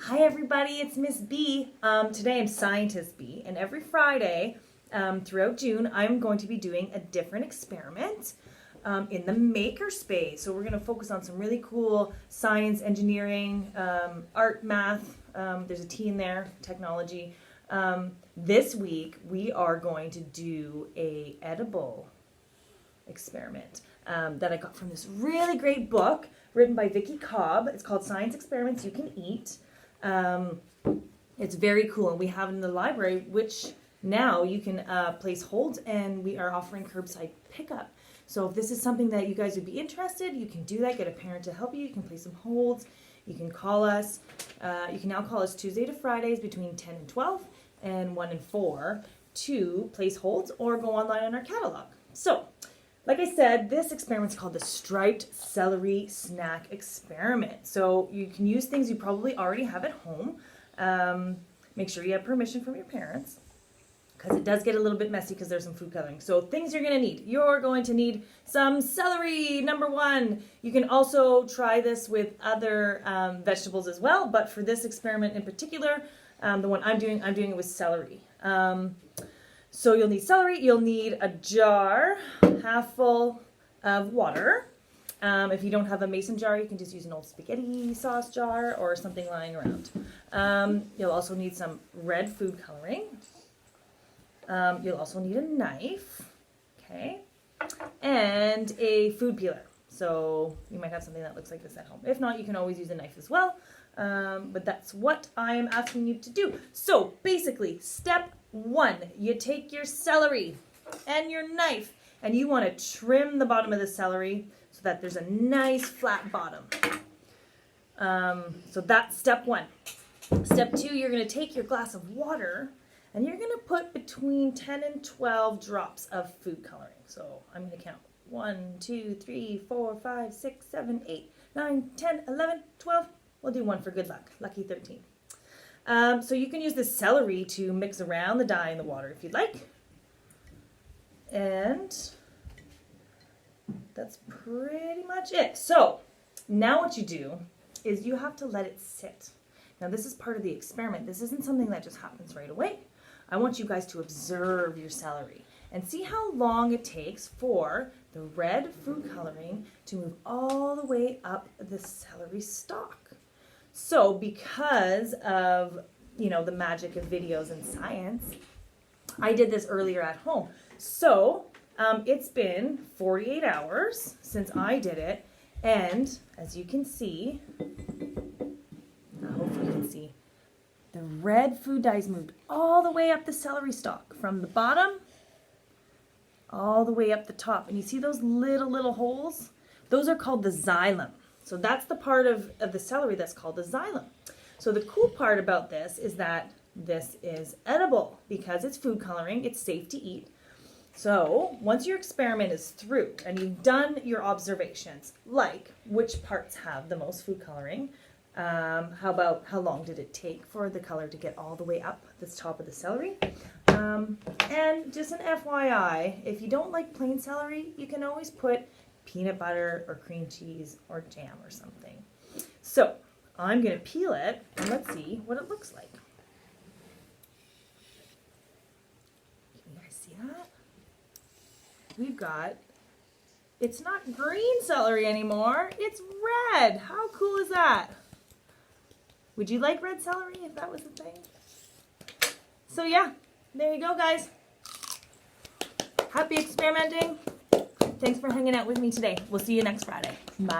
Hi everybody, it's Miss B. Today I'm Scientist B, and every Friday throughout June I'm going to be doing a different experiment in the makerspace. So we're going to focus on some really cool science, engineering, art, math. There's a T in there, technology. This week we are going to do a edible experiment that I got from this really great book written by Vicky Cobb. It's called Science Experiments You Can Eat. It's very cool, and we have it in the library, which now you can place holds, and we are offering curbside pickup. So if this is something that you guys would be interested, you can do that. Get a parent to help you. You can place some holds. You can call us. You can now call us Tuesday to Fridays between 10 and 12 and 1 and 4 to place holds or go online on our catalog. So, like I said, this experiment is called the Striped Celery Snack Experiment. So you can use things you probably already have at home. Make sure you have permission from your parents, because it does get a little bit messy because there's some food coloring. So things you're going to need. You're going to need some celery, number one. You can also try this with other vegetables as well, but for this experiment in particular, the one I'm doing it with celery. So you'll need celery, you'll need a jar half full of water. If you don't have a mason jar, you can just use an old spaghetti sauce jar or something lying around. You'll also need some red food coloring. You'll also need a knife, okay, and a food peeler. So you might have something that looks like this at home. If not, you can always use a knife as well. But that's what I am asking you to do. So basically, step one, you take your celery and your knife, and you want to trim the bottom of the celery so that there's a nice flat bottom. So that's step one. Step two, you're going to take your glass of water and you're going to put between 10 and 12 drops of food coloring. So I'm going to count 1, 2, 3, 4, 5, 6, 7, 8, 9, 10, 11, 12. We'll do one for good luck. Lucky 13. So you can use the celery to mix around the dye in the water if you'd like. And that's pretty much it. So now what you do is you have to let it sit. Now this is part of the experiment. This isn't something that just happens right away. I want you guys to observe your celery and see how long it takes for the red food coloring to move all the way up the celery stalk. So because of, the magic of videos and science, I did this earlier at home. So it's been 48 hours since I did it, and as you can see, hopefully you can see, the red food dyes moved all the way up the celery stalk from the bottom all the way up the top. And you see those little holes? Those are called the xylem. So that's the part of the celery that's called the xylem. So the cool part about this is that this is edible because it's food coloring. It's safe to eat. So once your experiment is through and you've done your observations, like which parts have the most food coloring, how long did it take for the color to get all the way up the top of the celery? And just an FYI, if you don't like plain celery, you can always put peanut butter or cream cheese or jam or something. So I'm going to peel it and let's see what it looks like. Can you guys see that? We've got, it's not green celery anymore, it's red. How cool is that? Would you like red celery if that was the thing? So yeah, there you go guys. Happy experimenting. Thanks for hanging out with me today. We'll see you next Friday. Bye.